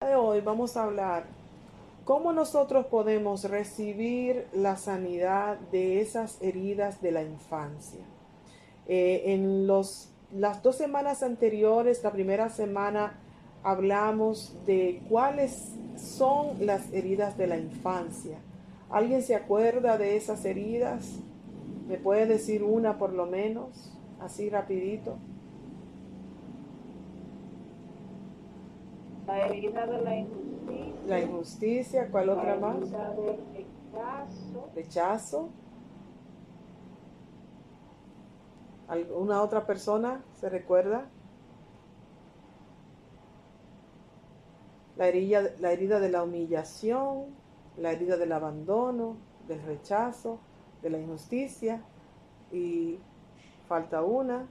De hoy vamos a hablar cómo nosotros podemos recibir la sanidad de esas heridas de la infancia. Las 2 semanas anteriores, la primera semana, hablamos de cuáles son las heridas de la infancia. ¿Alguien se acuerda de esas heridas? ¿Me puede decir una por lo menos? Así rapidito. La herida de la injusticia, La injusticia, ¿cuál la otra más? herida del rechazo, Rechazo. ¿Alguna otra persona se recuerda? La herida de la humillación, la herida del abandono, del rechazo, de la injusticia. Y falta una.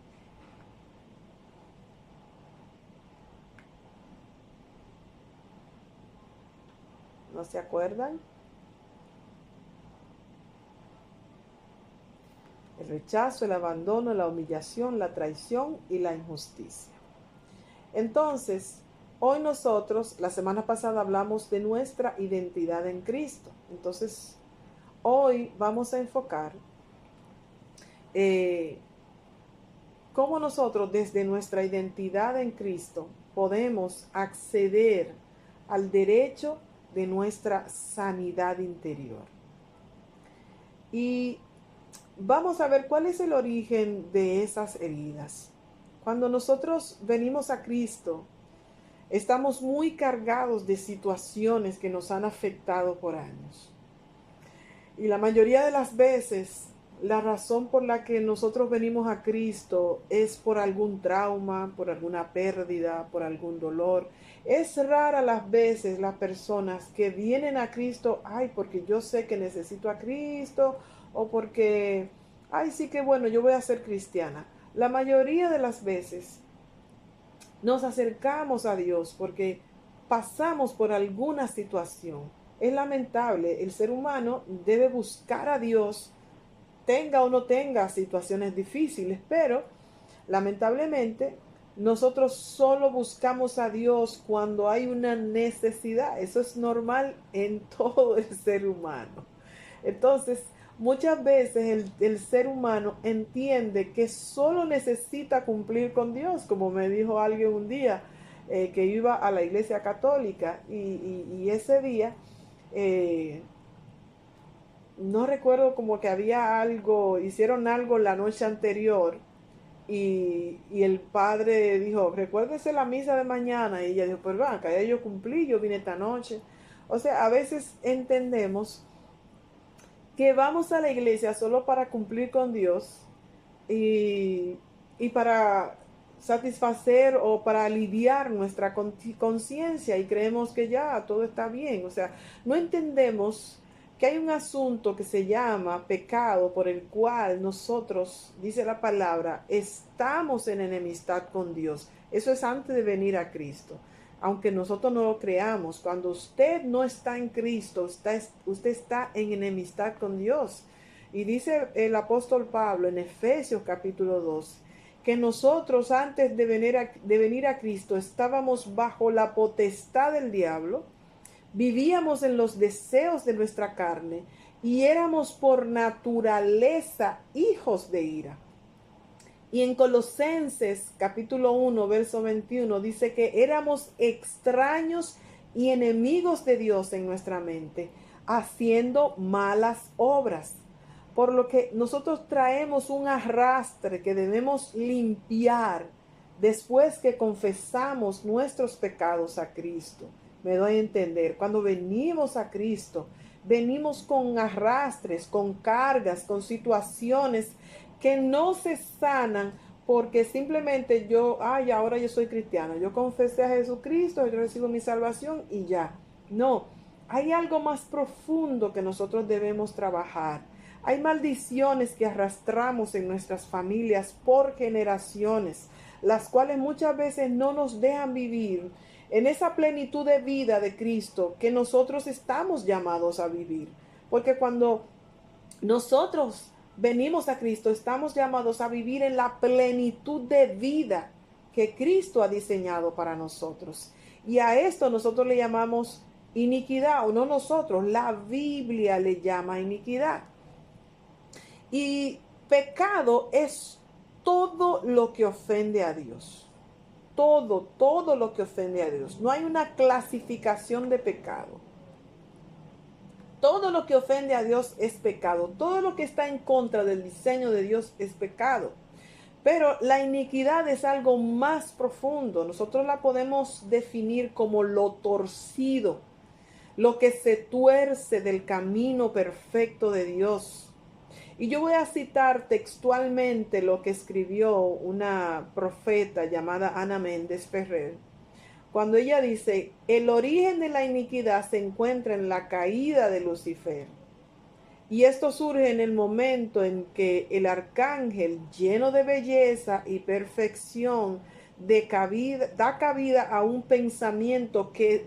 ¿No se acuerdan? El rechazo, el abandono, la humillación, la traición y la injusticia. Entonces, hoy nosotros, la semana pasada hablamos de nuestra identidad en Cristo. Entonces, hoy vamos a enfocar cómo nosotros desde nuestra identidad en Cristo podemos acceder al derecho de nuestra sanidad interior. Y vamos a ver cuál es el origen de esas heridas. Cuando nosotros venimos a Cristo, estamos muy cargados de situaciones que nos han afectado por años. Y la mayoría de las veces, la razón por la que nosotros venimos a Cristo es por algún trauma, por alguna pérdida, por algún dolor. Es rara las veces las personas que vienen a Cristo, ay, porque yo sé que necesito a Cristo, o porque, ay, sí que bueno, yo voy a ser cristiana. La mayoría de las veces nos acercamos a Dios porque pasamos por alguna situación. Es lamentable, el ser humano debe buscar a Dios, tenga o no tenga situaciones difíciles, pero lamentablemente nosotros solo buscamos a Dios cuando hay una necesidad. Eso es normal en todo el ser humano. Entonces, muchas veces el ser humano entiende que solo necesita cumplir con Dios, como me dijo alguien un día que iba a la iglesia católica y ese día eh, no recuerdo, como que había algo, hicieron algo la noche anterior y el padre dijo, recuérdese la misa de mañana, y ella dijo, pues va, ya yo cumplí, yo vine esta noche. O sea, a veces entendemos que vamos a la iglesia solo para cumplir con Dios y, y para satisfacer o para aliviar nuestra conciencia, y creemos que ya todo está bien. O sea, no entendemos que hay un asunto que se llama pecado, por el cual nosotros, dice la palabra, estamos en enemistad con Dios. Eso es antes de venir a Cristo. Aunque nosotros no lo creamos, cuando usted no está en Cristo, usted está en enemistad con Dios. Y dice el apóstol Pablo en Efesios capítulo 2, que nosotros antes de venir a Cristo estábamos bajo la potestad del diablo, vivíamos en los deseos de nuestra carne y éramos por naturaleza hijos de ira. Y en Colosenses capítulo 1, verso 21 dice que éramos extraños y enemigos de Dios en nuestra mente, haciendo malas obras. Por lo que nosotros traemos un arrastre que debemos limpiar después que confesamos nuestros pecados a Cristo. Me doy a entender, cuando venimos a Cristo, venimos con arrastres, con cargas, con situaciones que no se sanan porque simplemente ahora yo soy cristiano, yo confesé a Jesucristo, yo recibo mi salvación y ya. No, hay algo más profundo que nosotros debemos trabajar. Hay maldiciones que arrastramos en nuestras familias por generaciones, las cuales muchas veces no nos dejan vivir en esa plenitud de vida de Cristo que nosotros estamos llamados a vivir. Porque cuando nosotros venimos a Cristo, estamos llamados a vivir en la plenitud de vida que Cristo ha diseñado para nosotros. Y a esto nosotros le llamamos iniquidad, o no nosotros, la Biblia le llama iniquidad. Y pecado es todo lo que ofende a Dios. Todo lo que ofende a Dios. No hay una clasificación de pecado. Todo lo que ofende a Dios es pecado. Todo lo que está en contra del diseño de Dios es pecado. Pero la iniquidad es algo más profundo. Nosotros la podemos definir como lo torcido, lo que se tuerce del camino perfecto de Dios. Y yo voy a citar textualmente lo que escribió una profeta llamada Ana Méndez Ferrer, cuando ella dice: el origen de la iniquidad se encuentra en la caída de Lucifer. Y esto surge en el momento en que el arcángel, lleno de belleza y perfección, da cabida a un pensamiento que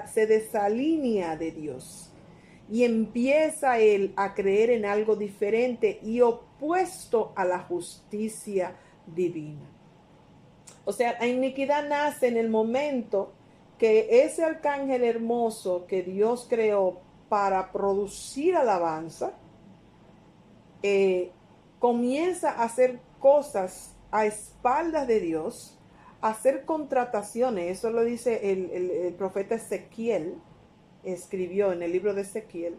se desalinea de Dios. Y empieza él a creer en algo diferente y opuesto a la justicia divina. O sea, la iniquidad nace en el momento que ese arcángel hermoso que Dios creó para producir alabanza, comienza a hacer cosas a espaldas de Dios, a hacer contrataciones. Eso lo dice el profeta Ezequiel, escribió en el libro de Ezequiel,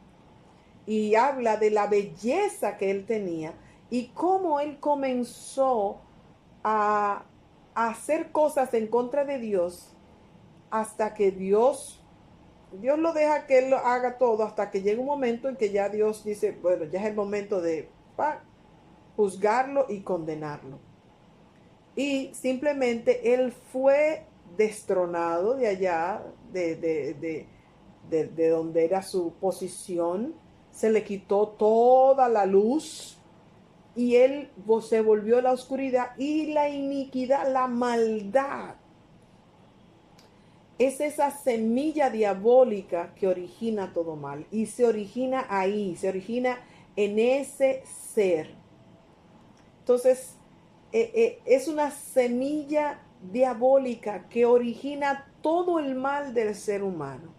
y habla de la belleza que él tenía y cómo él comenzó a hacer cosas en contra de Dios, hasta que Dios lo deja que él lo haga todo, hasta que llega un momento en que ya Dios dice: bueno, ya es el momento de juzgarlo y condenarlo. Y simplemente él fue destronado de allá, de donde era su posición. Se le quitó toda la luz y él se volvió a la oscuridad. Y la iniquidad, la maldad, es esa semilla diabólica que origina todo mal. Y se origina ahí, se origina en ese ser. Entonces, es una semilla diabólica que origina todo el mal del ser humano.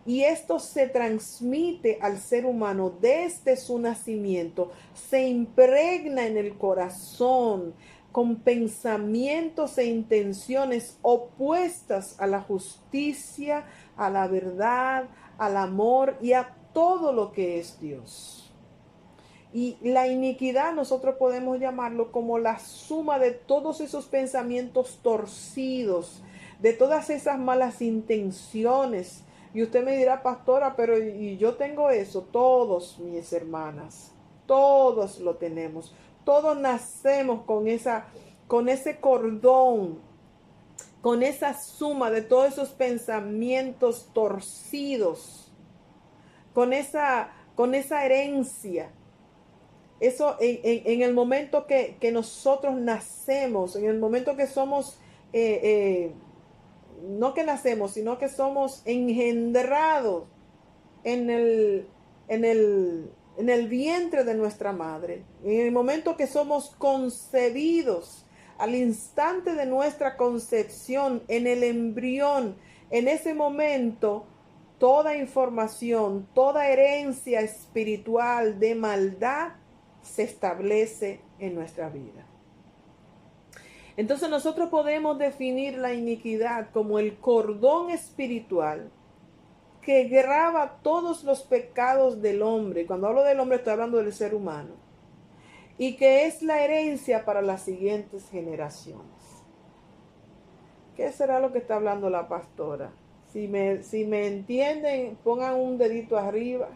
Y esto se transmite al ser humano desde su nacimiento, se impregna en el corazón con pensamientos e intenciones opuestas a la justicia, a la verdad, al amor y a todo lo que es Dios. Y la iniquidad nosotros podemos llamarlo como la suma de todos esos pensamientos torcidos, de todas esas malas intenciones. Y usted me dirá: pastora, pero y yo tengo eso. Todos, mis hermanas, todos lo tenemos. Todos nacemos con ese cordón, con esa suma de todos esos pensamientos torcidos, con esa herencia. Eso en el momento que nosotros nacemos, en el momento que somos, no que nacemos, sino que somos engendrados en el vientre de nuestra madre, en el momento que somos concebidos, al instante de nuestra concepción, en el embrión, en ese momento, toda información, toda herencia espiritual de maldad se establece en nuestra vida. Entonces nosotros podemos definir la iniquidad como el cordón espiritual que graba todos los pecados del hombre. Cuando hablo del hombre estoy hablando del ser humano. Y que es la herencia para las siguientes generaciones. ¿Qué será lo que está hablando la pastora? Si me entienden, pongan un dedito arriba.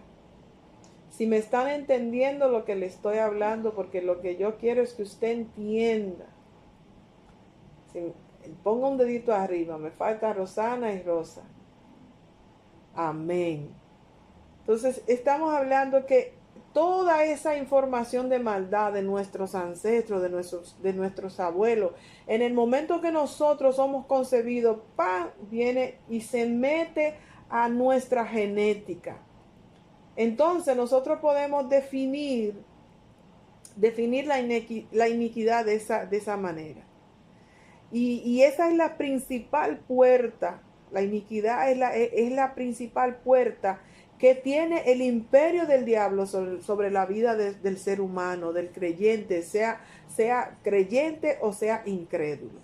Si me están entendiendo lo que le estoy hablando, porque lo que yo quiero es que usted entienda. Ponga un dedito arriba. Me falta Rosana y Rosa. Amén. Entonces, estamos hablando que toda esa información de maldad de nuestros ancestros, de nuestros abuelos, en el momento que nosotros somos concebidos, viene y se mete a nuestra genética. Entonces nosotros podemos definir la iniquidad de esa manera. Y esa es la principal puerta La iniquidad es la principal puerta que tiene el imperio del diablo sobre la vida del ser humano, del creyente, sea creyente o sea incrédulo.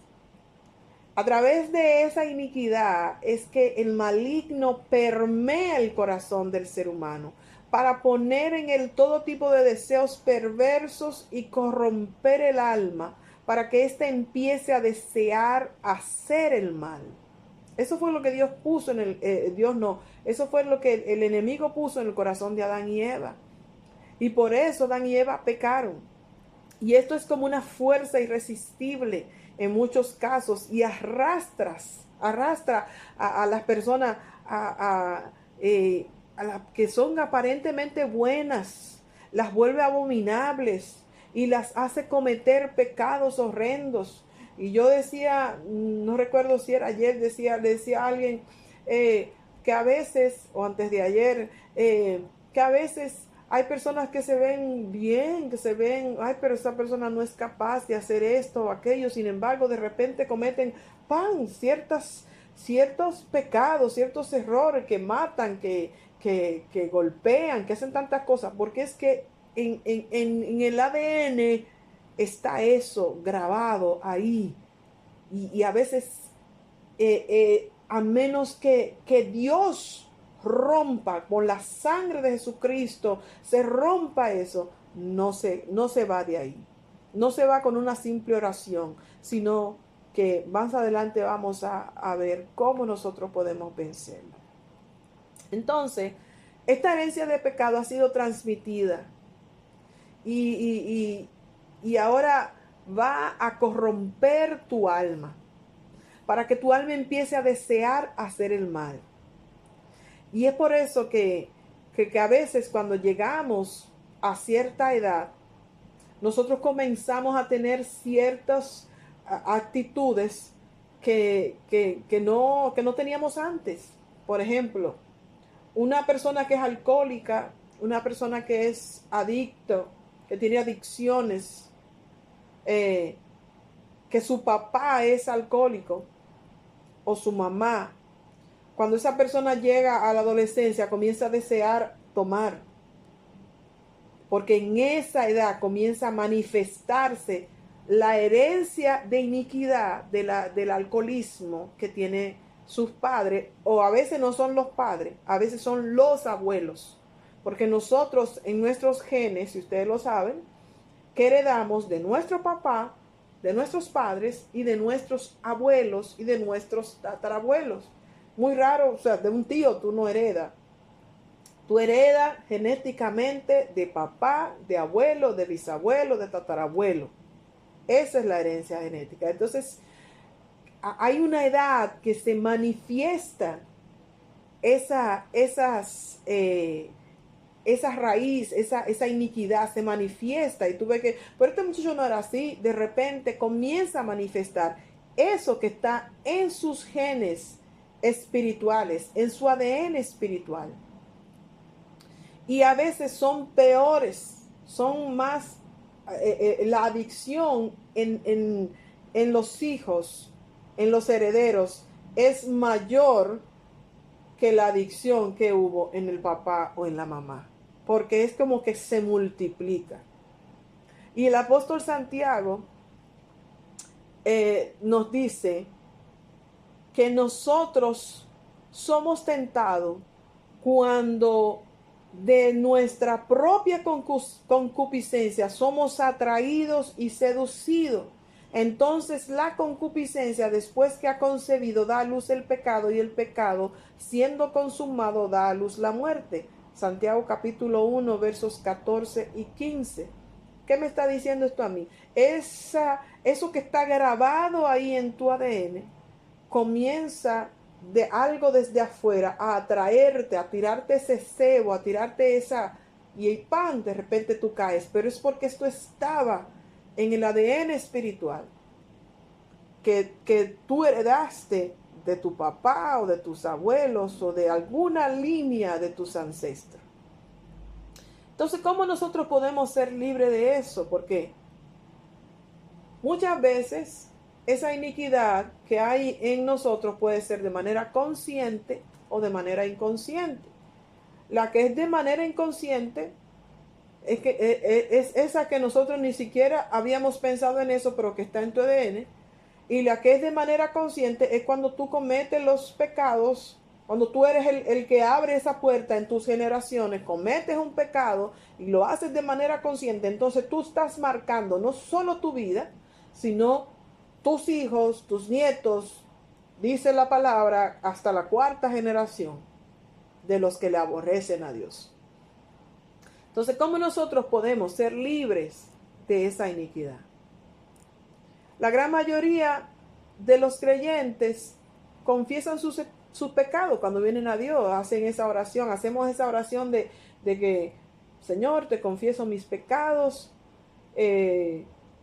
A través de esa iniquidad es que el maligno permea el corazón del ser humano para poner en él todo tipo de deseos perversos y corromper el alma para que ésta empiece a desear hacer el mal. Eso fue lo que Dios puso en eso fue lo que el enemigo puso en el corazón de Adán y Eva. Y por eso Adán y Eva pecaron. Y esto es como una fuerza irresistible en muchos casos y arrastra a las personas a las que son aparentemente buenas, las vuelve abominables y las hace cometer pecados horrendos. Y yo decía, no recuerdo si era ayer, le decía a alguien que a veces, o antes de ayer, que a veces hay personas que se ven bien, que se ven, ay, pero esa persona no es capaz de hacer esto o aquello. Sin embargo, de repente cometen ciertos pecados, ciertos errores que matan, que golpean, que hacen tantas cosas. Porque es que en el ADN está eso grabado ahí. Y a veces, a menos que Dios rompa con la sangre de Jesucristo, se rompa eso, no se va de ahí. No se va con una simple oración, sino que más adelante vamos a ver cómo nosotros podemos vencerlo. Entonces, esta herencia de pecado ha sido transmitida y ahora va a corromper tu alma, para que tu alma empiece a desear hacer el mal. Y es por eso que a veces cuando llegamos a cierta edad, nosotros comenzamos a tener ciertas actitudes que no teníamos antes. Por ejemplo, una persona que es alcohólica, una persona que es adicto, que tiene adicciones, que su papá es alcohólico o su mamá, cuando esa persona llega a la adolescencia comienza a desear tomar, porque en esa edad comienza a manifestarse la herencia de iniquidad del alcoholismo que tiene sus padres, o a veces no son los padres, a veces son los abuelos, porque nosotros en nuestros genes, si ustedes lo saben, que heredamos de nuestro papá, de nuestros padres y de nuestros abuelos y de nuestros tatarabuelos. Muy raro, o sea, de un tío tú no heredas. Tú heredas genéticamente de papá, de abuelo, de bisabuelo, de tatarabuelo. Esa es la herencia genética. Entonces, hay una edad que se manifiesta esa raíz, esa iniquidad se manifiesta. Y tú ves que, pero este muchacho no era así. De repente comienza a manifestar eso que está en sus genes espirituales, en su ADN espiritual. Y a veces son peores, son más, la adicción en los hijos, en los herederos, es mayor que la adicción que hubo en el papá o en la mamá, porque es como que se multiplica. Y el apóstol Santiago nos dice que nosotros somos tentados cuando de nuestra propia concupiscencia somos atraídos y seducidos. Entonces la concupiscencia, después que ha concebido, da a luz el pecado, y el pecado, siendo consumado, da a luz la muerte. Santiago capítulo 1, versos 14 y 15. ¿Qué me está diciendo esto a mí? Eso que está grabado ahí en tu ADN comienza de algo desde afuera a atraerte, a tirarte ese cebo, a tirarte y ¡pam!, de repente tú caes. Pero es porque esto estaba en el ADN espiritual que tú heredaste de tu papá o de tus abuelos o de alguna línea de tus ancestros. Entonces, ¿cómo nosotros podemos ser libres de eso? Porque muchas veces esa iniquidad que hay en nosotros puede ser de manera consciente o de manera inconsciente. La que es de manera inconsciente es esa que nosotros ni siquiera habíamos pensado en eso, pero que está en tu ADN. Y la que es de manera consciente es cuando tú cometes los pecados, cuando tú eres el que abre esa puerta en tus generaciones, cometes un pecado y lo haces de manera consciente. Entonces tú estás marcando no solo tu vida, sino tus hijos, tus nietos, dice la palabra, hasta la cuarta generación de los que le aborrecen a Dios. Entonces, ¿cómo nosotros podemos ser libres de esa iniquidad? La gran mayoría de los creyentes confiesan sus pecados cuando vienen a Dios, hacen esa oración, hacemos esa oración de que, Señor, te confieso mis pecados,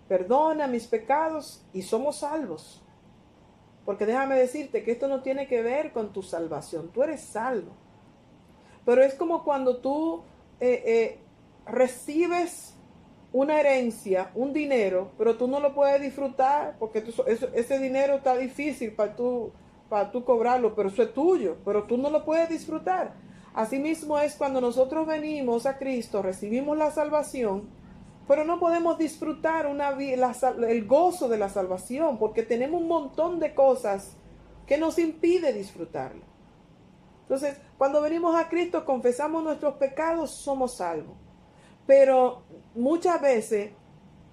perdona mis pecados y somos salvos. Porque déjame decirte que esto no tiene que ver con tu salvación, tú eres salvo. Pero es como cuando tú recibes una herencia, un dinero, pero tú no lo puedes disfrutar porque ese dinero está difícil para tú cobrarlo, pero eso es tuyo, pero tú no lo puedes disfrutar. Asimismo es cuando nosotros venimos a Cristo, recibimos la salvación, pero no podemos disfrutar el gozo de la salvación porque tenemos un montón de cosas que nos impide disfrutarlo. Entonces, cuando venimos a Cristo, confesamos nuestros pecados, somos salvos. Pero muchas veces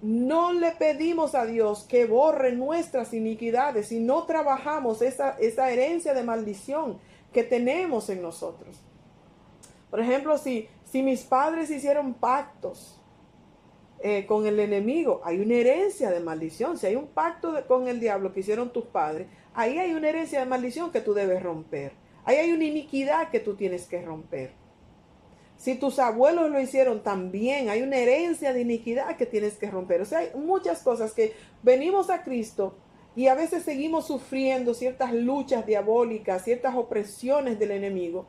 no le pedimos a Dios que borre nuestras iniquidades y no trabajamos esa herencia de maldición que tenemos en nosotros. Por ejemplo, si mis padres hicieron pactos con el enemigo, hay una herencia de maldición. Si hay un pacto con el diablo que hicieron tus padres, ahí hay una herencia de maldición que tú debes romper. Ahí hay una iniquidad que tú tienes que romper. Si tus abuelos lo hicieron también, hay una herencia de iniquidad que tienes que romper. O sea, hay muchas cosas que venimos a Cristo y a veces seguimos sufriendo ciertas luchas diabólicas, ciertas opresiones del enemigo.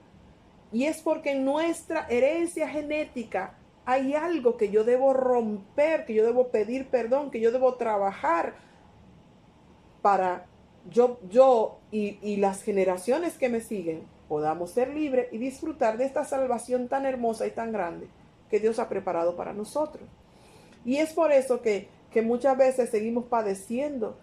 Y es porque en nuestra herencia genética hay algo que yo debo romper, que yo debo pedir perdón, que yo debo trabajar para yo y las generaciones que me siguen podamos ser libres y disfrutar de esta salvación tan hermosa y tan grande que Dios ha preparado para nosotros. Y es por eso que muchas veces seguimos padeciendo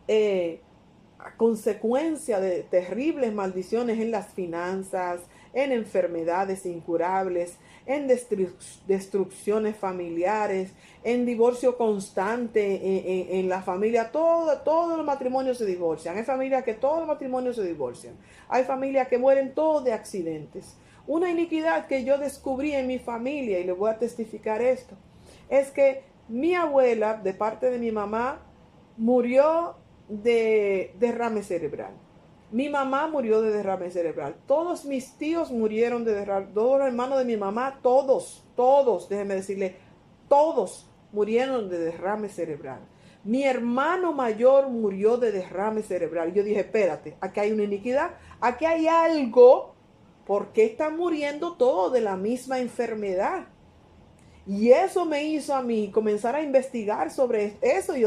a consecuencia de terribles maldiciones en las finanzas, en enfermedades incurables, en destrucciones familiares, en divorcio constante en la familia. Todos los matrimonios se divorcian. Hay familias que todos los matrimonios se divorcian. Hay familias que mueren todos de accidentes. Una iniquidad que yo descubrí en mi familia, y les voy a testificar esto, es que mi abuela, de parte de mi mamá, murió de derrame cerebral. Mi mamá murió de derrame cerebral. Todos mis tíos murieron de derrame. Todos los hermanos de mi mamá, todos, déjenme decirle, todos murieron de derrame cerebral. Mi hermano mayor murió de derrame cerebral. Yo dije, espérate, aquí hay una iniquidad, aquí hay algo. ¿Por qué están muriendo todos de la misma enfermedad? Y eso me hizo a mí comenzar a investigar sobre eso y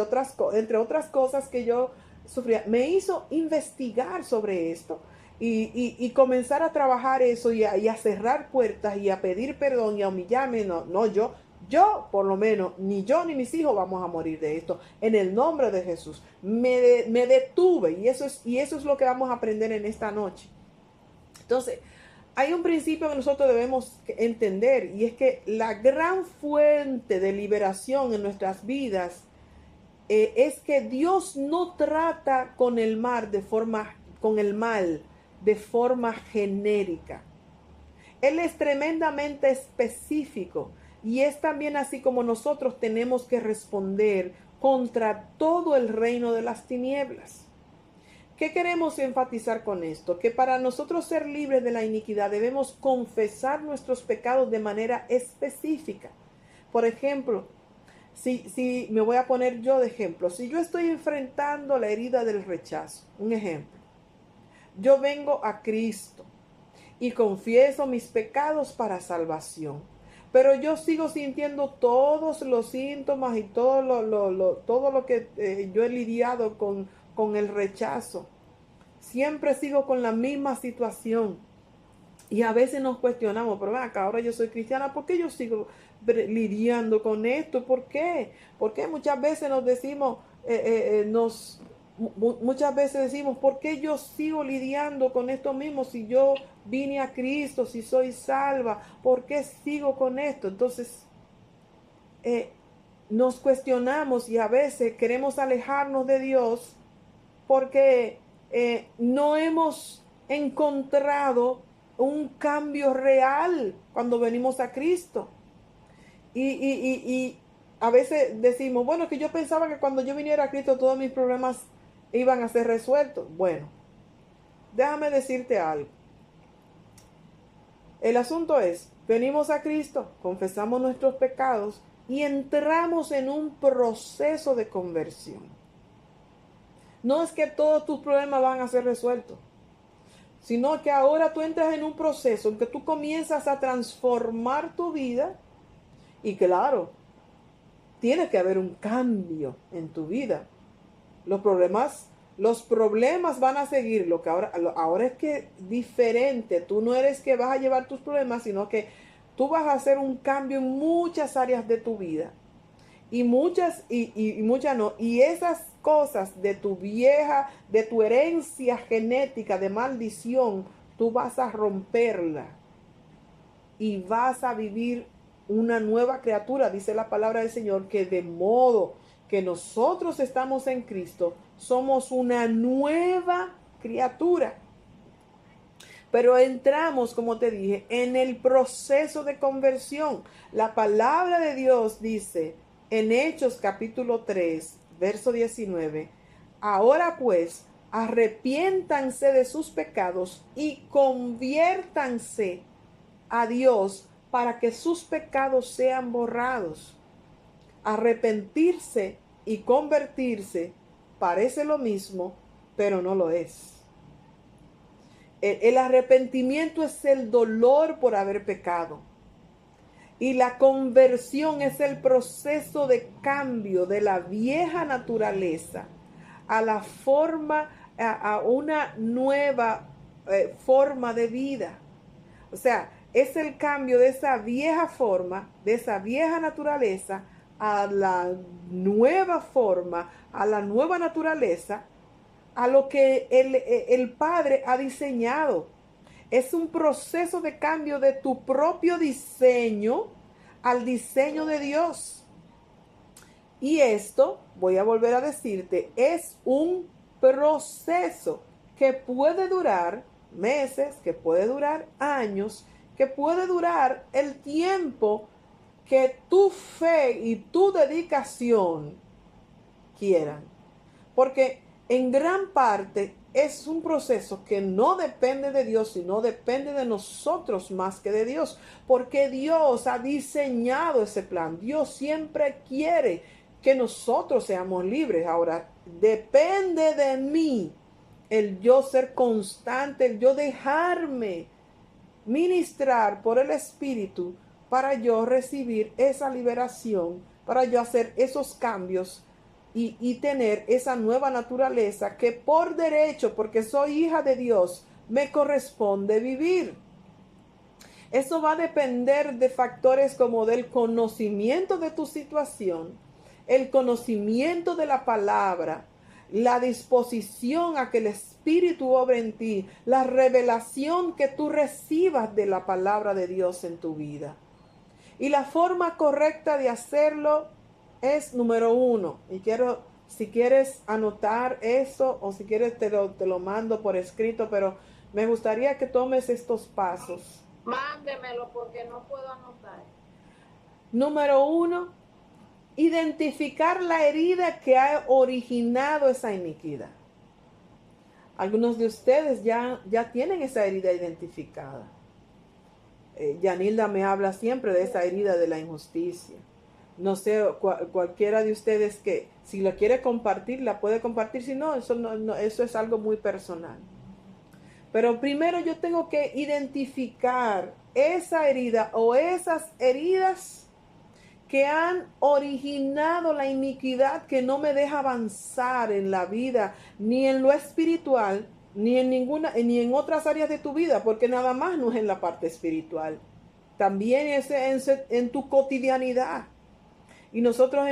entre otras cosas que yo sufría. Me hizo investigar sobre esto y comenzar a trabajar eso y a cerrar puertas y a pedir perdón y a humillarme. Yo por lo menos, ni yo ni mis hijos vamos a morir de esto. En el nombre de Jesús. Me detuve y eso es lo que vamos a aprender en esta noche. Entonces, hay un principio que nosotros debemos entender y es que la gran fuente de liberación en nuestras vidas es que Dios no trata con el mal de forma genérica. Él es tremendamente específico y es también así como nosotros tenemos que responder contra todo el reino de las tinieblas. ¿Qué queremos enfatizar con esto? Que para nosotros ser libres de la iniquidad debemos confesar nuestros pecados de manera específica. Por ejemplo, si me voy a poner yo de ejemplo, si yo estoy enfrentando la herida del rechazo, un ejemplo, yo vengo a Cristo y confieso mis pecados para salvación. pero yo sigo sintiendo todos los síntomas y todo lo que yo he lidiado con el rechazo. Siempre sigo con la misma situación. Y a veces nos cuestionamos, pero ven acá, ahora yo soy cristiana, ¿por qué yo sigo lidiando con esto? ¿Por qué? Porque muchas veces nos decimos, muchas veces decimos, ¿por qué yo sigo lidiando con esto mismo si yo vine a Cristo, si soy salva? ¿Por qué sigo con esto? Entonces, nos cuestionamos y a veces queremos alejarnos de Dios porque no hemos encontrado un cambio real cuando venimos a Cristo. Y a veces decimos, bueno, que yo pensaba que cuando yo viniera a Cristo todos mis problemas iban a ser resueltos. Bueno, déjame decirte algo. El asunto es, venimos a Cristo, confesamos nuestros pecados y entramos en un proceso de conversión. No es que todos tus problemas van a ser resueltos, sino que ahora tú entras en un proceso en que tú comienzas a transformar tu vida y claro, tiene que haber un cambio en tu vida. Los problemas van a seguir. Lo que ahora es que diferente. Tú no eres que vas a llevar tus problemas, sino que tú vas a hacer un cambio en muchas áreas de tu vida. Y muchas no. Y esas cosas de tu herencia genética de maldición, tú vas a romperla y vas a vivir una nueva criatura. Dice la palabra del Señor que de modo que nosotros estamos en Cristo, somos una nueva criatura. Pero entramos, como te dije, en el proceso de conversión. La palabra de Dios dice en Hechos capítulo 3, verso 19, ahora pues, arrepiéntanse de sus pecados y conviértanse a Dios para que sus pecados sean borrados. Arrepentirse y convertirse parece lo mismo, pero no lo es. El arrepentimiento es el dolor por haber pecado. Y la conversión es el proceso de cambio de la vieja naturaleza a la forma, a una nueva forma de vida. O sea, es el cambio de esa vieja forma, de esa vieja naturaleza, a la nueva forma, a la nueva naturaleza, a lo que el Padre ha diseñado. Es un proceso de cambio de tu propio diseño al diseño de Dios. Y esto, voy a volver a decirte, es un proceso que puede durar meses, que puede durar años, que puede durar el tiempo que tu fe y tu dedicación quieran. Porque en gran parte es un proceso que no depende de Dios, sino depende de nosotros más que de Dios. Porque Dios ha diseñado ese plan. Dios siempre quiere que nosotros seamos libres. Ahora, depende de mí el yo ser constante, el yo dejarme ministrar por el Espíritu para yo recibir esa liberación, para yo hacer esos cambios y tener esa nueva naturaleza que por derecho, porque soy hija de Dios, me corresponde vivir. Eso va a depender de factores como del conocimiento de tu situación, el conocimiento de la palabra, la disposición a que el Espíritu obre en ti, la revelación que tú recibas de la palabra de Dios en tu vida. Y la forma correcta de hacerlo es número 1. Y si quieres anotar eso o si quieres te lo mando por escrito, pero me gustaría que tomes estos pasos. Mándemelo porque no puedo anotar. Número 1, identificar la herida que ha originado esa iniquidad. Algunos de ustedes ya tienen esa herida identificada. Yanilda me habla siempre de esa herida de la injusticia. No sé, cualquiera de ustedes que si lo quiere compartir, la puede compartir. Si no, eso es algo muy personal. Pero primero yo tengo que identificar esa herida o esas heridas que han originado la iniquidad que no me deja avanzar en la vida, ni en lo espiritual, ni en otras áreas de tu vida, porque nada más no es en la parte espiritual, también es en tu cotidianidad. Y nosotros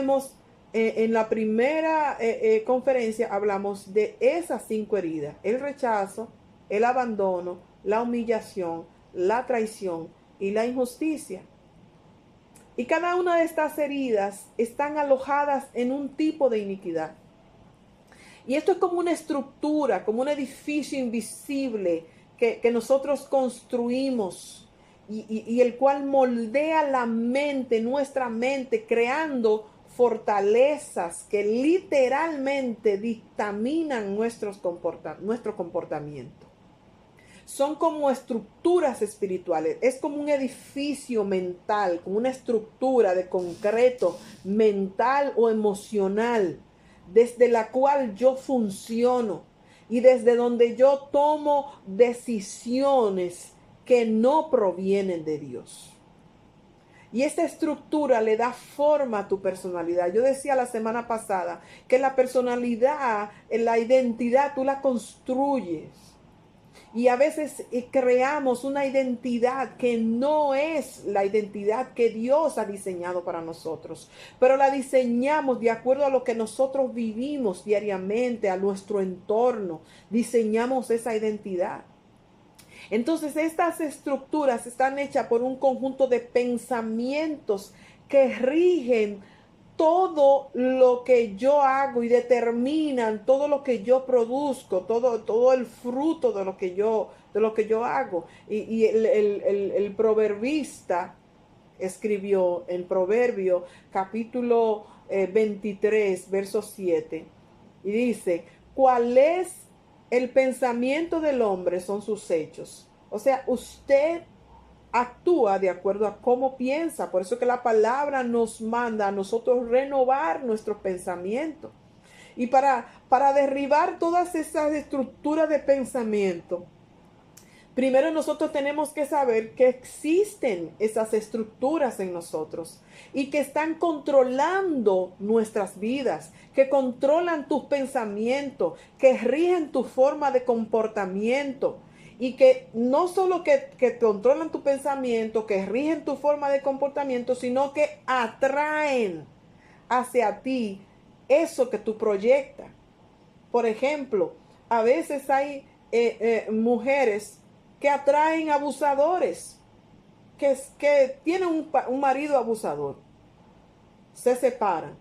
en la primera conferencia hablamos de esas 5 heridas: el rechazo, el abandono, la humillación, la traición y la injusticia. Y cada una de estas heridas están alojadas en un tipo de iniquidad. Y esto es como una estructura, como un edificio invisible que nosotros construimos y el cual moldea la mente, nuestra mente, creando fortalezas que literalmente dictaminan nuestro comportamiento. Son como estructuras espirituales, es como un edificio mental, como una estructura de concreto mental o emocional, desde la cual yo funciono y desde donde yo tomo decisiones que no provienen de Dios. Y esta estructura le da forma a tu personalidad. Yo decía la semana pasada que la personalidad, la identidad, tú la construyes. Y a veces creamos una identidad que no es la identidad que Dios ha diseñado para nosotros, pero la diseñamos de acuerdo a lo que nosotros vivimos diariamente, a nuestro entorno. Diseñamos esa identidad. Entonces, estas estructuras están hechas por un conjunto de pensamientos que rigen todo lo que yo hago y determinan todo lo que yo produzco, todo el fruto de lo que yo hago. Y el proverbista escribió en Proverbio capítulo 23, verso 7, y dice: ¿cuál es el pensamiento del hombre? Son sus hechos. O sea, usted actúa de acuerdo a cómo piensa. Por eso que la palabra nos manda a nosotros renovar nuestros pensamientos. Y para derribar todas esas estructuras de pensamiento, primero nosotros tenemos que saber que existen esas estructuras en nosotros y que están controlando nuestras vidas, que controlan tus pensamientos, que rigen tu forma de comportamiento. Y que no solo que controlan tu pensamiento, que rigen tu forma de comportamiento, sino que atraen hacia ti eso que tú proyectas. Por ejemplo, a veces hay mujeres que atraen abusadores, que tienen un marido abusador, se separan,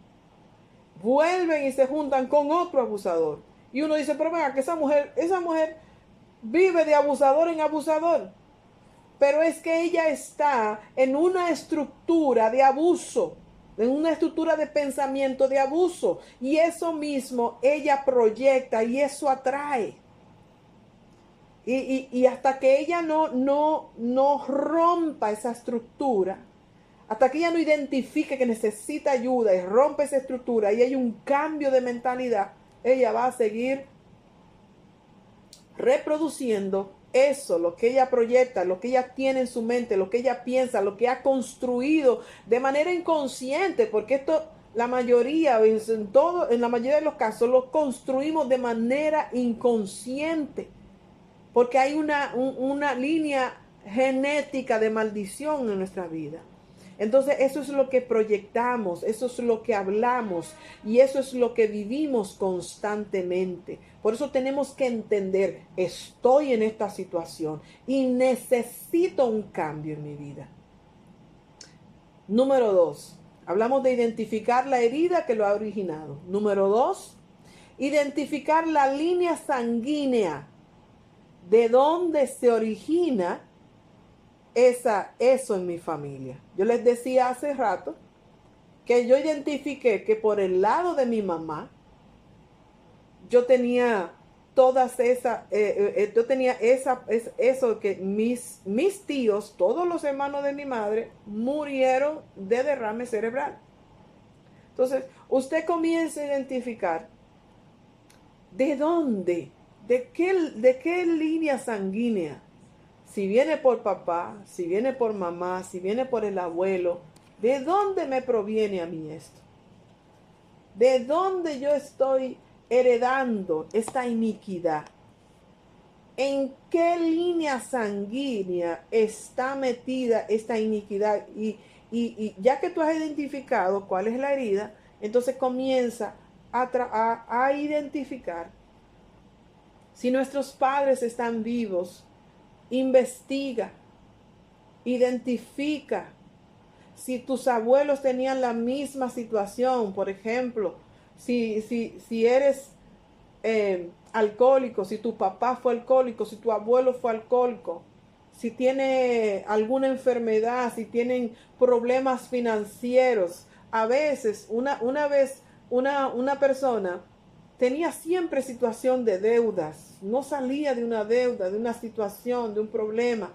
vuelven y se juntan con otro abusador. Y uno dice: pero venga, que esa mujer vive de abusador en abusador. Pero es que ella está en una estructura de abuso, en una estructura de pensamiento de abuso. Y eso mismo ella proyecta y eso atrae. Y hasta que ella no rompa esa estructura, hasta que ella no identifique que necesita ayuda y rompe esa estructura y hay un cambio de mentalidad, ella va a seguir reproduciendo eso, lo que ella proyecta, lo que ella tiene en su mente, lo que ella piensa, lo que ha construido de manera inconsciente, porque esto la mayoría, en la mayoría de los casos, lo construimos de manera inconsciente, porque hay una línea genética de maldición en nuestra vida. Entonces eso es lo que proyectamos, eso es lo que hablamos y eso es lo que vivimos constantemente. Por eso tenemos que entender: estoy en esta situación y necesito un cambio en mi vida. Número 2, hablamos de identificar la herida que lo ha originado. Número 2, identificar la línea sanguínea de dónde se origina eso en mi familia. Yo les decía hace rato que yo identifiqué que por el lado de mi mamá yo tenía todas esas, eso que mis tíos, todos los hermanos de mi madre, murieron de derrame cerebral. Entonces, usted comienza a identificar de de qué línea sanguínea? Si viene por papá, si viene por mamá, si viene por el abuelo, ¿de dónde me proviene a mí esto? ¿De dónde yo estoy heredando esta iniquidad? ¿En qué línea sanguínea está metida esta iniquidad? Y ya que tú has identificado cuál es la herida, entonces comienza a identificar si nuestros padres están vivos. Investiga, identifica si tus abuelos tenían la misma situación. Por ejemplo, si eres alcohólico, si tu papá fue alcohólico, si tu abuelo fue alcohólico, si tiene alguna enfermedad, si tienen problemas financieros. A veces, una persona tenía siempre situación de deudas, no salía de una deuda, de una situación, de un problema.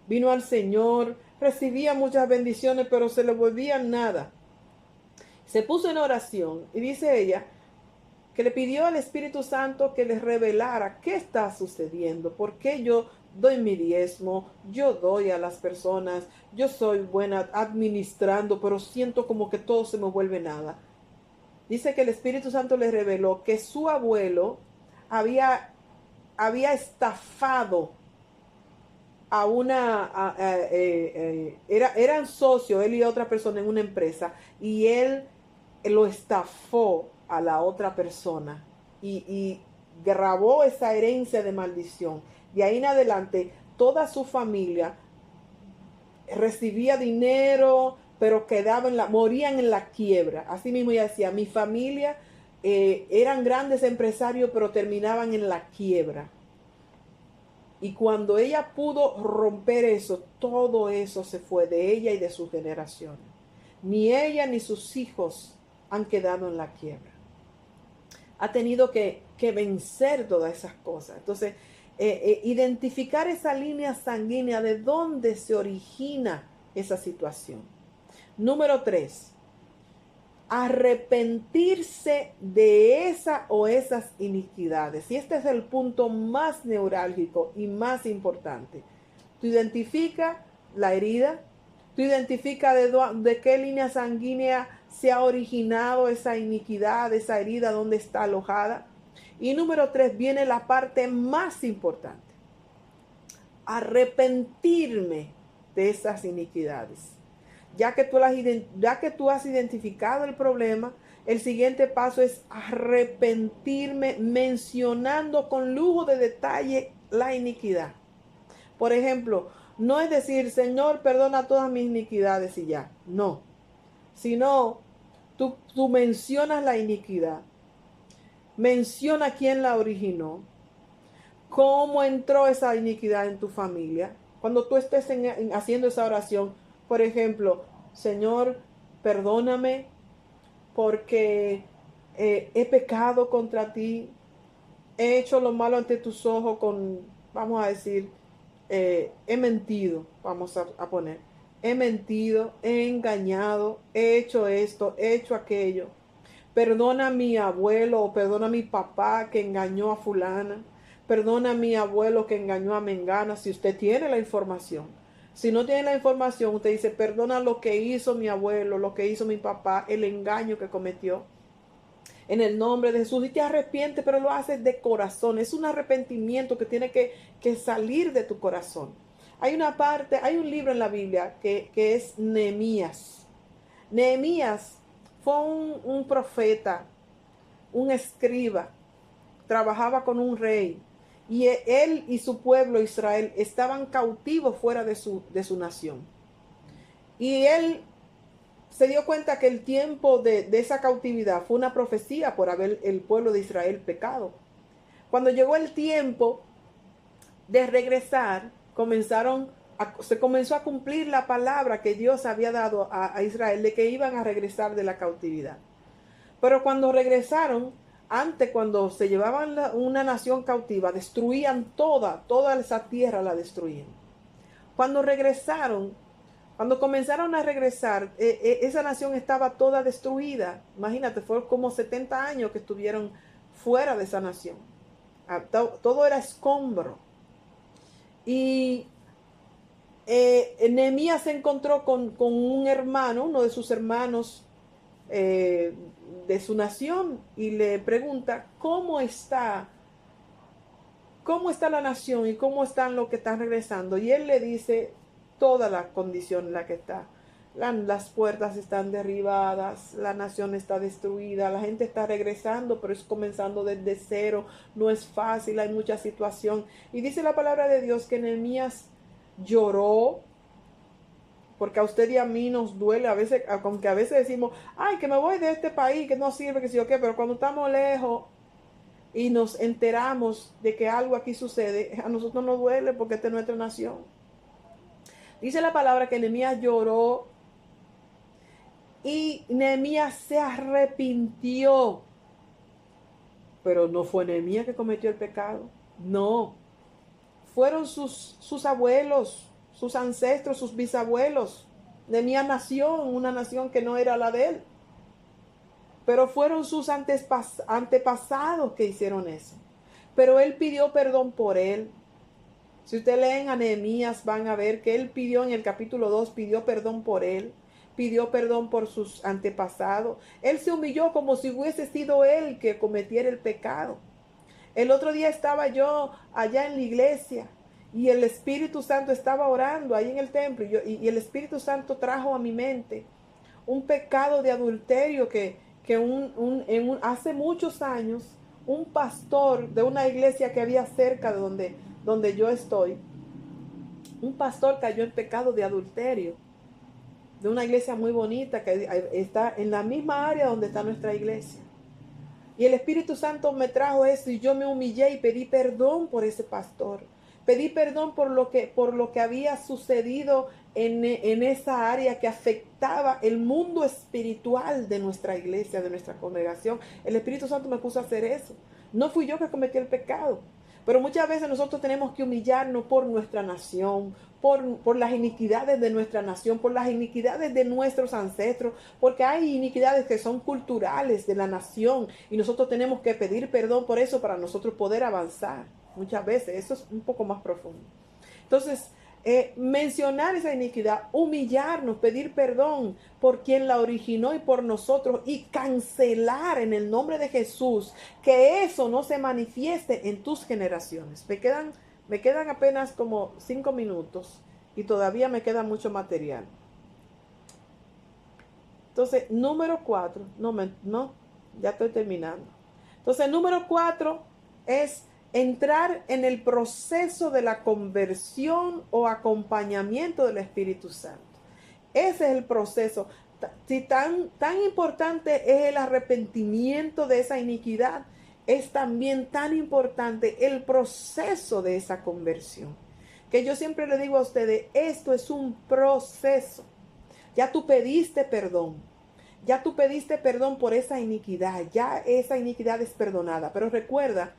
Vino al Señor, recibía muchas bendiciones, pero se le volvían nada. Se puso en oración y dice ella que le pidió al Espíritu Santo que les revelara qué está sucediendo, por qué yo doy mi diezmo, yo doy a las personas, yo soy buena administrando, pero siento como que todo se me vuelve nada. Dice que el Espíritu Santo le reveló que su abuelo había estafado a eran socios, él y otra persona en una empresa, y él lo estafó a la otra persona y grabó esa herencia de maldición. De ahí en adelante, toda su familia recibía dinero, pero morían en la quiebra. Así mismo ella decía, mi familia eran grandes empresarios, pero terminaban en la quiebra. Y cuando ella pudo romper eso, todo eso se fue de ella y de su generación. Ni ella ni sus hijos han quedado en la quiebra. Ha tenido que vencer todas esas cosas. Entonces, identificar esa línea sanguínea de dónde se origina esa situación. Número 3, arrepentirse de esa o esas iniquidades. Y este es el punto más neurálgico y más importante. Tú identifica la herida, tú identifica de qué línea sanguínea se ha originado esa iniquidad, esa herida, dónde está alojada. Y número 3, viene la parte más importante. Arrepentirme de esas iniquidades. Ya que tú has identificado el problema, el siguiente paso es arrepentirme mencionando con lujo de detalle la iniquidad. Por ejemplo, no es decir, Señor, perdona todas mis iniquidades y ya. No. Sino, tú mencionas la iniquidad. Menciona quién la originó. Cómo entró esa iniquidad en tu familia. Cuando tú estés haciendo esa oración, por ejemplo, Señor, perdóname porque he pecado contra ti, he hecho lo malo ante tus ojos vamos a decir, he mentido, vamos a poner, he mentido, he engañado, he hecho esto, he hecho aquello. Perdona a mi abuelo o perdona a mi papá que engañó a fulana. Perdona a mi abuelo que engañó a mengana, si usted tiene la información. Si no tiene la información, usted dice, perdona lo que hizo mi abuelo, lo que hizo mi papá, el engaño que cometió. En el nombre de Jesús, y te arrepiente, pero lo haces de corazón. Es un arrepentimiento que tiene que salir de tu corazón. Hay un libro en la Biblia que es Nehemías. Nehemías fue un profeta, un escriba, trabajaba con un rey. Y él y su pueblo Israel estaban cautivos fuera de su nación. Y él se dio cuenta que el tiempo de esa cautividad fue una profecía por haber el pueblo de Israel pecado. Cuando llegó el tiempo de regresar, se comenzó a cumplir la palabra que Dios había dado a Israel de que iban a regresar de la cautividad. Pero cuando regresaron, cuando se llevaban una nación cautiva, destruían toda esa tierra la destruían. Cuando comenzaron a regresar, esa nación estaba toda destruida. Imagínate, fue como 70 años que estuvieron fuera de esa nación. Todo era escombro. Y Nehemías se encontró con un hermano, uno de sus hermanos de su nación, y le pregunta, ¿cómo está la nación y cómo están los que están regresando? Y él le dice toda la condición en la que está. Las puertas están derribadas, la nación está destruida, la gente está regresando, pero es comenzando desde cero, no es fácil, hay mucha situación. Y dice la palabra de Dios que Nehemías lloró, porque a usted y a mí nos duele, a veces, aunque a veces decimos, ay, que me voy de este país, que no sirve, que sí o qué, pero cuando estamos lejos y nos enteramos de que algo aquí sucede, a nosotros nos duele porque esta es nuestra nación. Dice la palabra que Nehemías lloró y Nehemías se arrepintió. Pero no fue Nehemías que cometió el pecado. No. Fueron sus abuelos, sus ancestros, sus bisabuelos. Nehemías nació en una nación que no era la de él. Pero fueron sus antepasados que hicieron eso. Pero él pidió perdón por él. Si ustedes leen a Nehemías, van a ver que él pidió en el capítulo 2, pidió perdón por él. Pidió perdón por sus antepasados. Él se humilló como si hubiese sido él que cometiera el pecado. El otro día estaba yo allá en la iglesia y el Espíritu Santo estaba orando ahí en el templo y el Espíritu Santo trajo a mi mente un pecado de adulterio que hace muchos años un pastor de una iglesia que había cerca de donde yo estoy, un pastor cayó en pecado de adulterio de una iglesia muy bonita que está en la misma área donde está nuestra iglesia. Y el Espíritu Santo me trajo eso y yo me humillé y pedí perdón por ese pastor. Pedí perdón por lo que había sucedido en esa área que afectaba el mundo espiritual de nuestra iglesia, de nuestra congregación. El Espíritu Santo me puso a hacer eso. No fui yo que cometí el pecado. Pero muchas veces nosotros tenemos que humillarnos por nuestra nación, por las iniquidades de nuestra nación, por las iniquidades de nuestros ancestros, porque hay iniquidades que son culturales de la nación y nosotros tenemos que pedir perdón por eso para nosotros poder avanzar. Muchas veces eso es un poco más profundo. Entonces, mencionar esa iniquidad, humillarnos, pedir perdón por quien la originó y por nosotros y cancelar en el nombre de Jesús que eso no se manifieste en tus generaciones. Me quedan apenas como 5 minutos y todavía me queda mucho material. Entonces, número 4, ya estoy terminando. Entonces, número 4 es entrar en el proceso de la conversión o acompañamiento del Espíritu Santo. Ese es el proceso. Si tan importante es el arrepentimiento de esa iniquidad, es también tan importante el proceso de esa conversión. Que yo siempre le digo a ustedes, esto es un proceso. Ya tú pediste perdón. Ya tú pediste perdón por esa iniquidad. Ya esa iniquidad es perdonada. Pero recuerda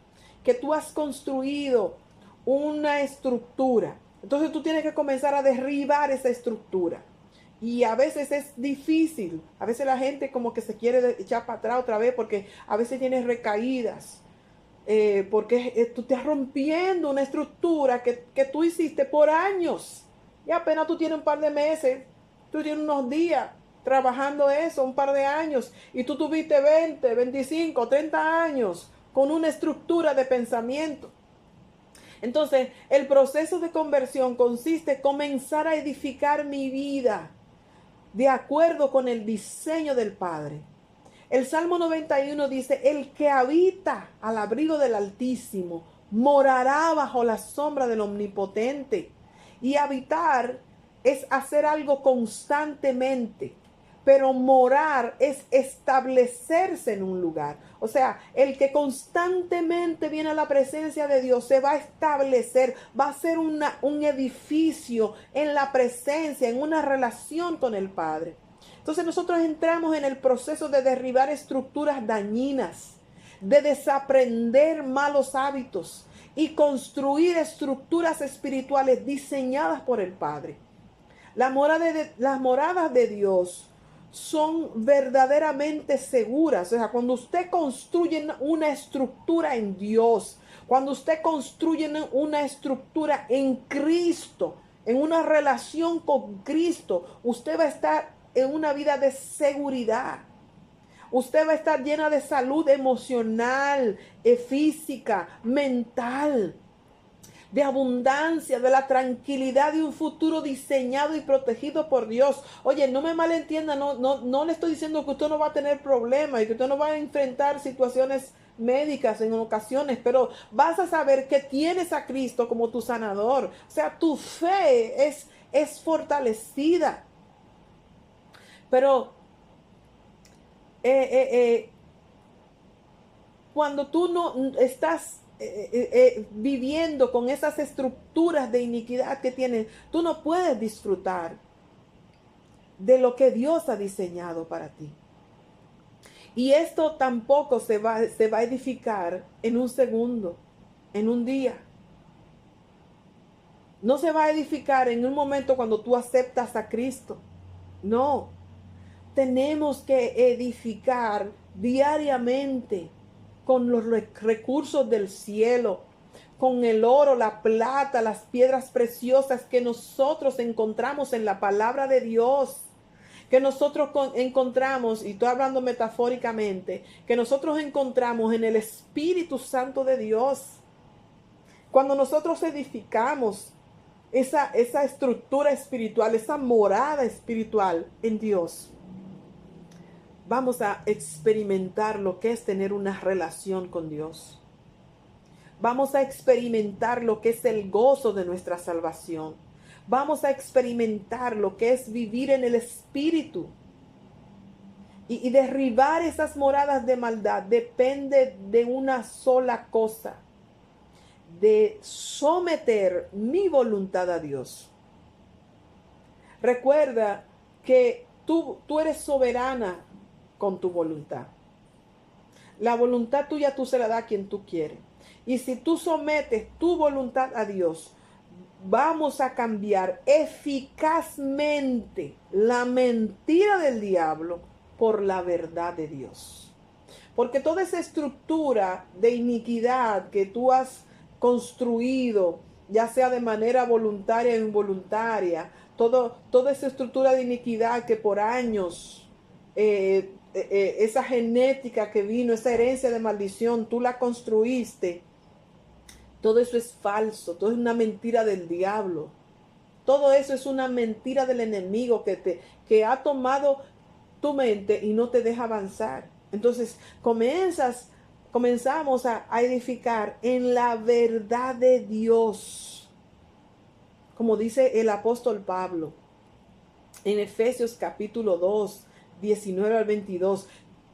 que tú has construido una estructura. Entonces tú tienes que comenzar a derribar esa estructura. Y a veces es difícil. A veces la gente como que se quiere echar para atrás otra vez porque a veces tienes recaídas. Porque tú estás rompiendo una estructura que tú hiciste por años. Y apenas tú tienes un par de meses, tú tienes unos días trabajando eso, un par de años. Y tú tuviste 20, 25, 30 años con una estructura de pensamiento. Entonces, el proceso de conversión consiste en comenzar a edificar mi vida de acuerdo con el diseño del Padre. El Salmo 91 dice, el que habita al abrigo del Altísimo morará bajo la sombra del Omnipotente. Y habitar es hacer algo constantemente. Pero morar es establecerse en un lugar. O sea, el que constantemente viene a la presencia de Dios se va a establecer, va a ser un edificio en la presencia, en una relación con el Padre. Entonces nosotros entramos en el proceso de derribar estructuras dañinas, de desaprender malos hábitos y construir estructuras espirituales diseñadas por el Padre. Las moradas de Dios son verdaderamente seguras. O sea, cuando usted construye una estructura en Dios, Cuando usted construye una estructura en Cristo, en una relación con Cristo, usted va a estar en una vida de seguridad. Usted va a estar llena de salud emocional, física, mental, de abundancia, de la tranquilidad de un futuro diseñado y protegido por Dios. Oye, no me malentienda, no le estoy diciendo que usted no va a tener problemas y que usted no va a enfrentar situaciones médicas en ocasiones, pero vas a saber que tienes a Cristo como tu sanador. O sea, tu fe es fortalecida. Pero cuando tú no estás viviendo con esas estructuras de iniquidad que tienes, tú no puedes disfrutar de lo que Dios ha diseñado para ti. Y esto tampoco se va a edificar en un segundo, en un día. No se va a edificar en un momento cuando tú aceptas a Cristo. No. Tenemos que edificar diariamente con los recursos del cielo, con el oro, la plata, las piedras preciosas que nosotros encontramos en la palabra de Dios, que nosotros encontramos, y estoy hablando metafóricamente, que nosotros encontramos en el Espíritu Santo de Dios. Cuando nosotros edificamos esa estructura espiritual, esa morada espiritual en Dios, vamos a experimentar lo que es tener una relación con Dios. Vamos a experimentar lo que es el gozo de nuestra salvación. Vamos a experimentar lo que es vivir en el Espíritu. Y derribar esas moradas de maldad depende de una sola cosa: de someter mi voluntad a Dios. Recuerda que tú eres soberana con tu voluntad. La voluntad tuya tú se la das a quien tú quieres. Y si tú sometes tu voluntad a Dios, vamos a cambiar eficazmente la mentira del diablo por la verdad de Dios. Porque toda esa estructura de iniquidad que tú has construido, ya sea de manera voluntaria o involuntaria, toda esa estructura de iniquidad que por años, esa genética que vino, esa herencia de maldición, tú la construiste. Todo eso es falso, todo es una mentira del diablo. Todo eso es una mentira del enemigo que ha tomado tu mente y no te deja avanzar. Entonces comenzamos a edificar en la verdad de Dios. Como dice el apóstol Pablo en Efesios capítulo 2, 19 al 22.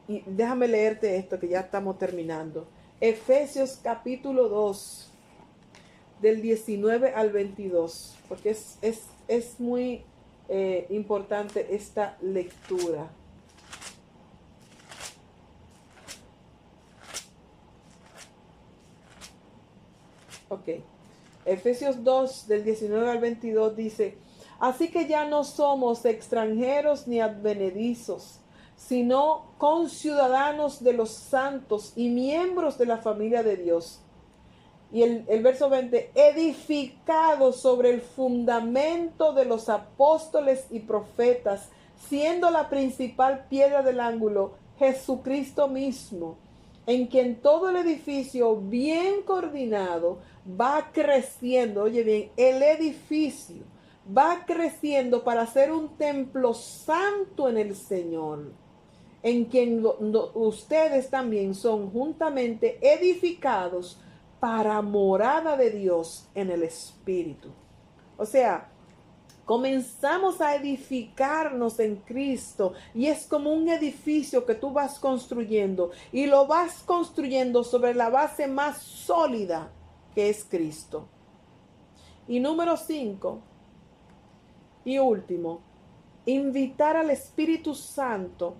Y déjame leerte esto que ya estamos terminando. Efesios capítulo 2, del 19 al 22, porque es muy importante esta lectura. Ok. Efesios 2, del 19 al 22 dice: así que ya no somos extranjeros ni advenedizos, sino conciudadanos de los santos y miembros de la familia de Dios. Y el verso 20, edificados sobre el fundamento de los apóstoles y profetas, siendo la principal piedra del ángulo Jesucristo mismo, en quien todo el edificio bien coordinado va creciendo. Oye bien, el edificio va creciendo para ser un templo santo en el Señor, en quien ustedes también son juntamente edificados para morada de Dios en el Espíritu. O sea, comenzamos a edificarnos en Cristo y es como un edificio que tú vas construyendo y lo vas construyendo sobre la base más sólida que es Cristo. Y número 5 y último, invitar al Espíritu Santo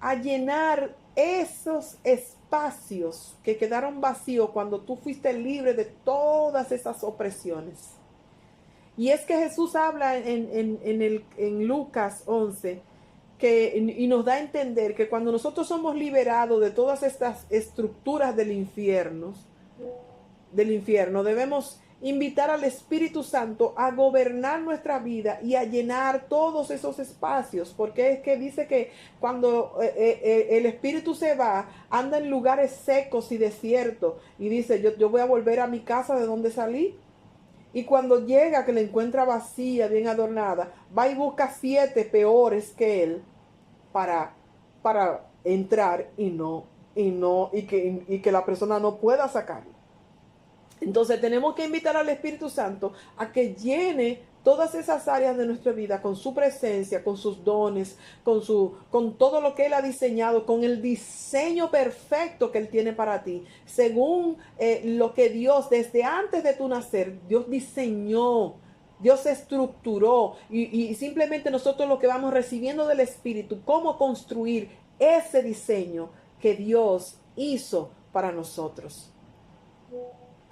a llenar esos espacios que quedaron vacíos cuando tú fuiste libre de todas esas opresiones. Y es que Jesús habla en Lucas 11 y nos da a entender que cuando nosotros somos liberados de todas estas estructuras del infierno, del infierno. Debemos invitar al Espíritu Santo a gobernar nuestra vida y a llenar todos esos espacios, porque es que dice que cuando el Espíritu se va, anda en lugares secos y desiertos, y dice, yo voy a volver a mi casa de donde salí. Y cuando llega, que la encuentra vacía, bien adornada, va y busca 7 peores que él para entrar y que la persona no pueda sacarlo. Entonces tenemos que invitar al Espíritu Santo a que llene todas esas áreas de nuestra vida con su presencia, con sus dones, con todo lo que Él ha diseñado, con el diseño perfecto que Él tiene para ti, según lo que Dios, desde antes de tu nacer, Dios diseñó, Dios estructuró, y simplemente nosotros lo que vamos recibiendo del Espíritu, cómo construir ese diseño que Dios hizo para nosotros.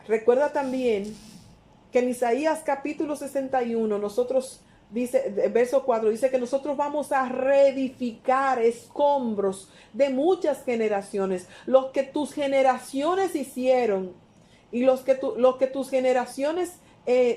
Recuerda también que en Isaías capítulo 61, nosotros, dice, verso 4, dice que nosotros vamos a reedificar escombros de muchas generaciones. Los que tus generaciones hicieron y los que tus generaciones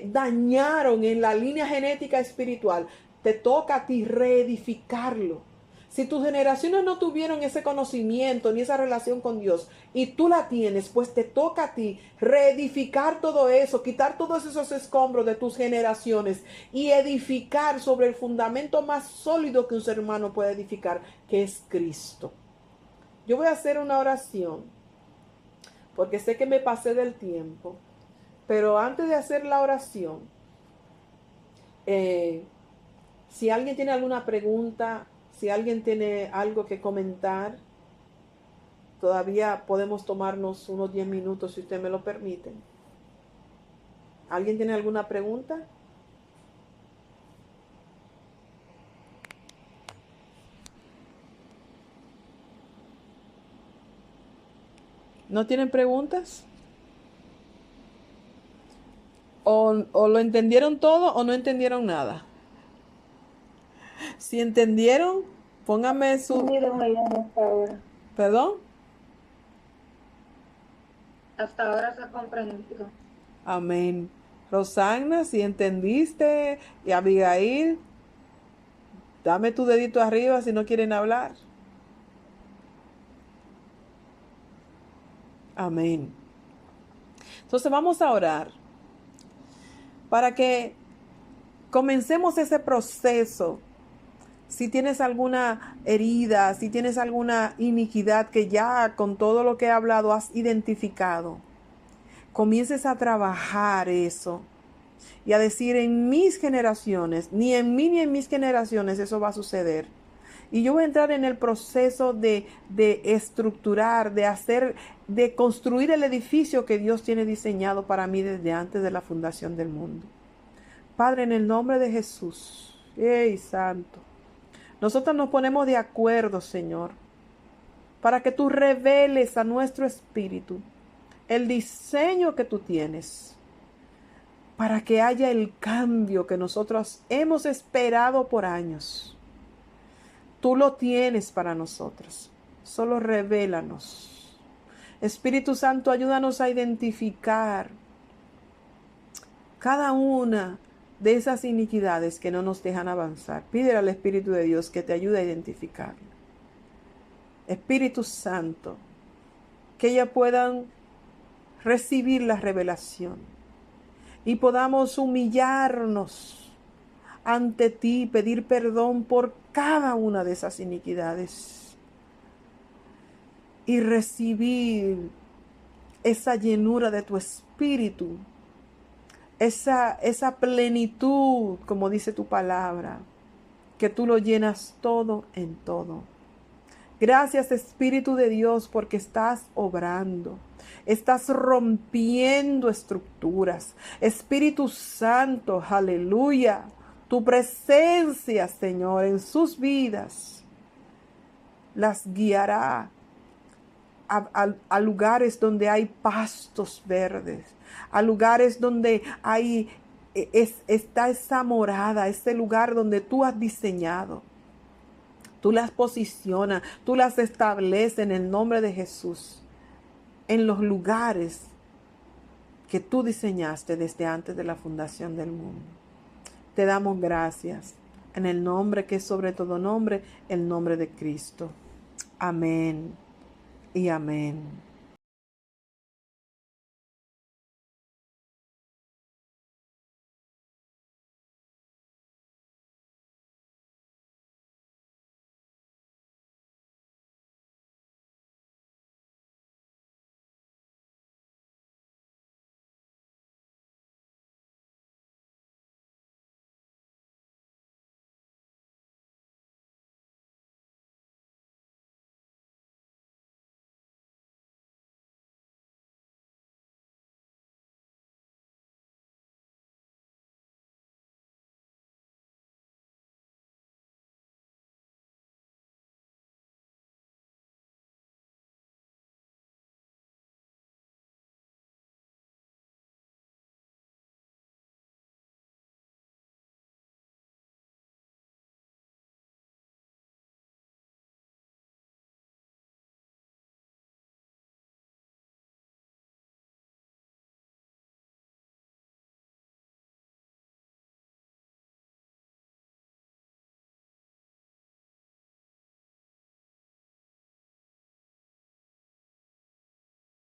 dañaron en la línea genética espiritual, te toca a ti reedificarlo. Si tus generaciones no tuvieron ese conocimiento ni esa relación con Dios y tú la tienes, pues te toca a ti reedificar todo eso, quitar todos esos escombros de tus generaciones y edificar sobre el fundamento más sólido que un ser humano puede edificar, que es Cristo. Yo voy a hacer una oración porque sé que me pasé del tiempo, pero antes de hacer la oración, si alguien tiene alguna pregunta, si alguien tiene algo que comentar, todavía podemos tomarnos unos 10 minutos, si usted me lo permite. ¿Alguien tiene alguna pregunta? ¿No tienen preguntas? ¿O lo entendieron todo o no entendieron nada? Si entendieron, póngame su... ¿Perdón? Hasta ahora se ha comprendido. Amén. Rosagna, si entendiste, y Abigail, dame tu dedito arriba si no quieren hablar. Amén. Entonces vamos a orar para que comencemos ese proceso. Si tienes alguna herida, si tienes alguna iniquidad que ya con todo lo que he hablado has identificado, comiences a trabajar eso y a decir, en mis generaciones, ni en mí ni en mis generaciones eso va a suceder. Y yo voy a entrar en el proceso de estructurar, de construir el edificio que Dios tiene diseñado para mí desde antes de la fundación del mundo. Padre, en el nombre de Jesús, ¡ey, Santo! Nosotros nos ponemos de acuerdo, Señor, para que tú reveles a nuestro espíritu el diseño que tú tienes, para que haya el cambio que nosotros hemos esperado por años. Tú lo tienes para nosotros, solo revélanos. Espíritu Santo, ayúdanos a identificar cada una de esas iniquidades que no nos dejan avanzar. Pídele al Espíritu de Dios que te ayude a identificarlo. Espíritu Santo, que ellas puedan recibir la revelación y podamos humillarnos ante ti, pedir perdón por cada una de esas iniquidades y recibir esa llenura de tu Espíritu, esa plenitud, como dice tu palabra, que tú lo llenas todo en todo. Gracias, Espíritu de Dios, porque estás obrando, estás rompiendo estructuras. Espíritu Santo, aleluya, tu presencia, Señor, en sus vidas las guiará a lugares donde hay pastos verdes, a lugares donde está esa morada, ese lugar donde tú has diseñado. Tú las posicionas, tú las estableces en el nombre de Jesús, en los lugares que tú diseñaste desde antes de la fundación del mundo. Te damos gracias en el nombre que es sobre todo nombre, el nombre de Cristo. Amén y amén.